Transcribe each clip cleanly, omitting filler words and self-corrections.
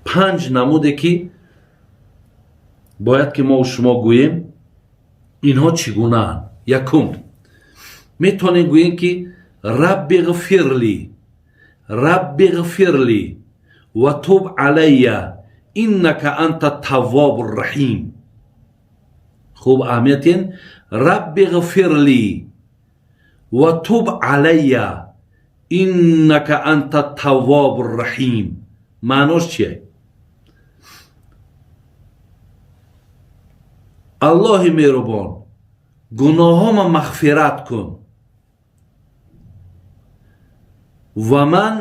5 намуде ки бояд ки мо шумо гӯем инҳо чӣ гунаанд. якум метавонем гӯем ки рабби ғфирли ва туб алайя иннака анта таввобур раҳим. хуб аҳамият ин рабби ғфирли ва туб алайя иннака анта таввобур раҳим. маънош чие? аллоҳи меҳрубон, гуноҳҳома мағфират кун ва ман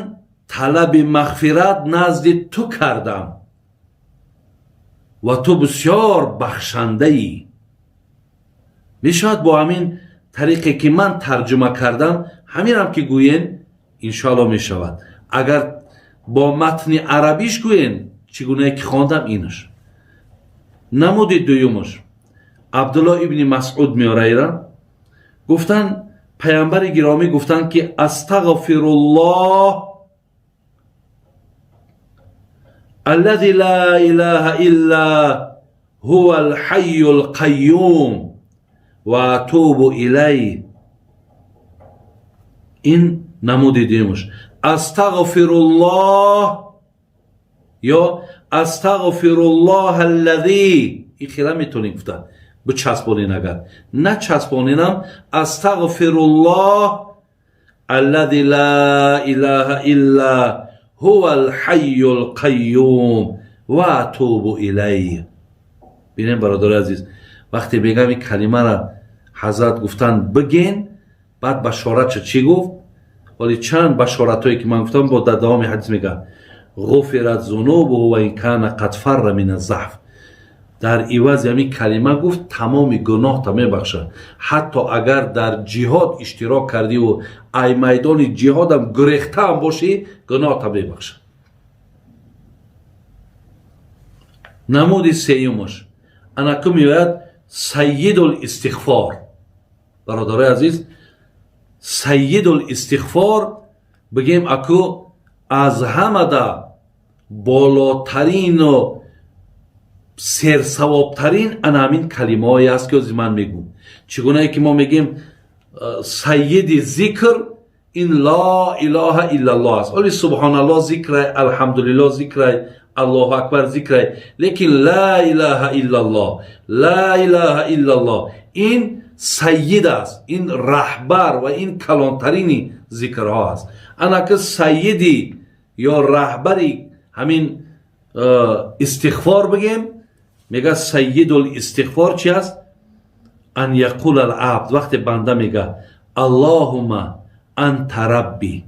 талаби мағфират назди ту кардам ва ту бисёр бахшандаӣ. мешавад бо ҳамин тариқе ки ман тарҷума кардам ҳаминам ки гӯен иншоалло мешавад. агар бо матни арабиш гӯен чӣ гунае ки хондам инаш. намуди дуюмаш абдулло ибни масъуд меораира гуфтан пайғамбари гиромӣ гуфтанд ки астағфируллоҳ аллази ла илаҳа илла ҳувал ҳайюл қайюм ва атубу илайҳ. ин намуди дуюмаш. астағфируллоҳ ё астағфируллоҳ аллази. ин хела метавонем гуфта бичаспонен. агар начаспоненам астағфируллоҳ аллази ла илаҳа илла ҳувал ҳайюл қайюм ва атубу илайҳ. бинем бародари азиз, вақте мегам ин калимаро ҳазрат гуфтан биген, баъд башоратша чӣ гуфт? вале чанд башоратҳое ки ман гуфтам бо дар давоми ҳадис мегӯяд ғуфират зунубуҳу ва ин кана қад фарра мин аззаҳф. дар ивази ҳамин калима гуфт тамоми гуноҳта мебахшад. ҳатто агар дар ҷиҳод иштирок кардиву ай майдони ҷиҳодам гурехтаам бошӣ, гуноҳта мебахшад. намуди сеюмаш анаку меояд сайидул истиғфор. бародарои азиз, сайидул истиғфор бигем аку аз ҳамада болотарину серсавобтарин ана ҳамин калимаҳое аст ки ози ман мегӯм. чӣ гунае ки мо мегӯем сайиди зикр ин ла илаҳаиллаллоҳ аст. оли субҳаналлоҳ зикрай, алҳамдулиллоҳ зикрай, аллоҳу акбар зикрай, лекин ла илаҳаиллаллоҳ, ла илаҳа illallоҳ ин сайид аст, ин раҳбар ва ин калонтарини зикрҳо аст. ана ки сайиди ё раҳбари ҳамин истиғфор бигем, мега сайидул истиғфор чи аст? ан яқула алабд, вақте банда мега аллоҳума анта рабби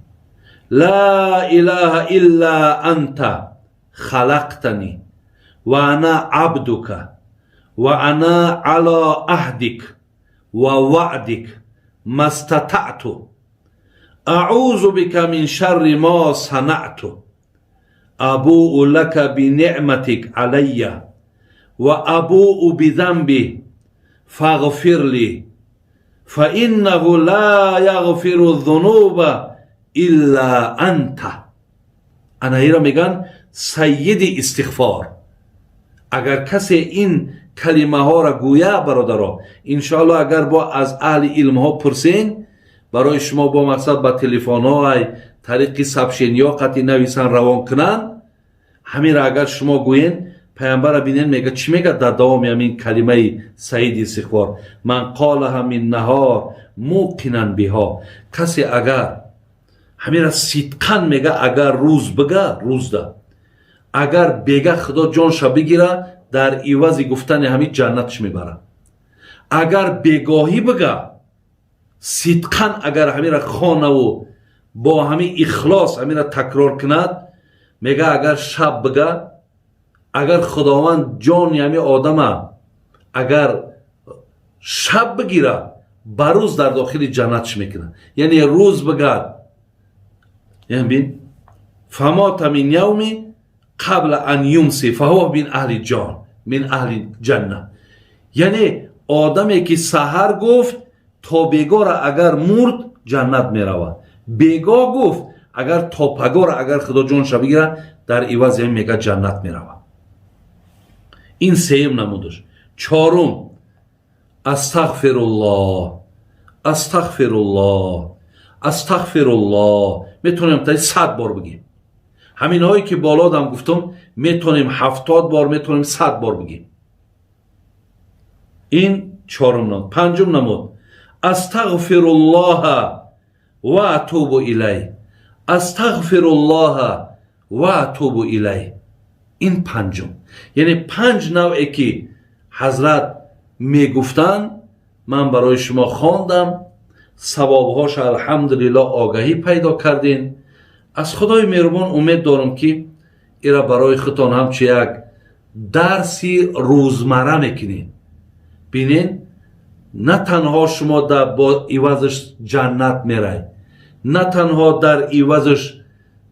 ла илаҳа илла анта халақтани ва ана абдука ва ана ала аҳдик ва ваъдик мастатъту аъузу бика мин шарри ма санъту абуу лака биниъматик алайя ва абуу бидамби фағфирли фаиннаҳу ла яғфиру зунуба илла анта. анаира меган сайиди истиғфор. агар касе ин калимаҳоро гӯя, бародаро, иншоалло агар бо аз аҳли илмҳо пурсен, барои шумо бо мақсад ба телефонҳо ай тариқи сабшениё қати нависан равон кунанд, ҳаминро агар шумо гӯен, пайғамбара бинен мега чӣ мега дар давоми ҳамин калимаи саиди истиғфор? ман қолаҳа мин наҳор муқинан биҳо. касе агар ҳаминро сидқан мега, агар рӯз бига, рӯзда агар бега худо ҷонша бигира, дар ивази гуфтани ҳамин ҷаннатш мебарад. агар бегоҳӣ бига, сидқан агар ҳаминро хонаву бо ҳамин ихлос ҳаминро такрор кунад, мега агар шаб бига, агар худованд ҷони ҳамин одама агар шаб бигира, ба рӯз дар дохили ҷаннатш мекунад. яъне рӯз бигад бин фамота мин явми қабла ан юмси фаҳуа мин аҳли ҷон мин аҳли ҷанна. яъне одаме ки саҳар гуфт то бегора агар мурд ҷаннат меравад, бегоҳ гуфт اگر تاپگار اگر خدا جانش بگیره در عوض این میگه جنت میروه. این سیم نمودش. چهارم استغفرالله استغفرالله استغفرالله. میتونیم تا 100 بار بگیم. همین هایی که بالا دم گفتم میتونیم 70 بار، میتونیم 100 بار بگیم. این چهارم نمود. پنجم نمود استغفرالله و اتوب الیه استغفرالله و اتوب الیه. این پنجم، یعنی 5 نوعی که حضرت میگفتن من برای شما خواندم، ثوابهاش الحمدلله آگاهی پیدا کردین. از خدای مهربان امید دارم که ایرا برای خودتان همچه یک درسی روزمره میکنین. بینین نه تنها شما در با عوضش جنت میرای، نه تنها در عوضش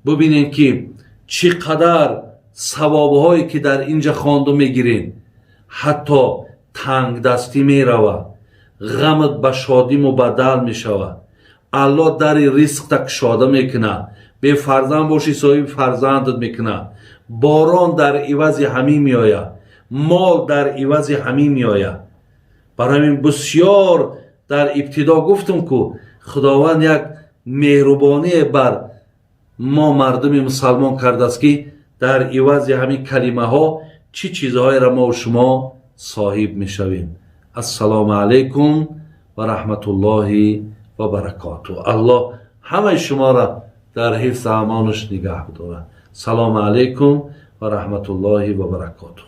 ببینین که چقدر ثوابهایی که در اینجا خوانده میگیرین، حتی تنگ دستی میروه، غمت به شادی مبدل میشوه، الله در رزق تک شاده میکنه، به فرزند باشی صاحب فرزندت میکنه، باران در عوض همین میآید، مال در عوض همین میآید. برای همین بسیار در ابتدا گفتم که خداوند یک مهربانی بر ما مردم مسلمان کرده است که در عوض همین کلمه ها چی چیزهایی را ما و شما صاحب میشویم. السلام علیکم و رحمت الله و برکاته. الله همه شما را در حفظ امانش نگه بداره. سلام علیکم و رحمت الله و برکاته.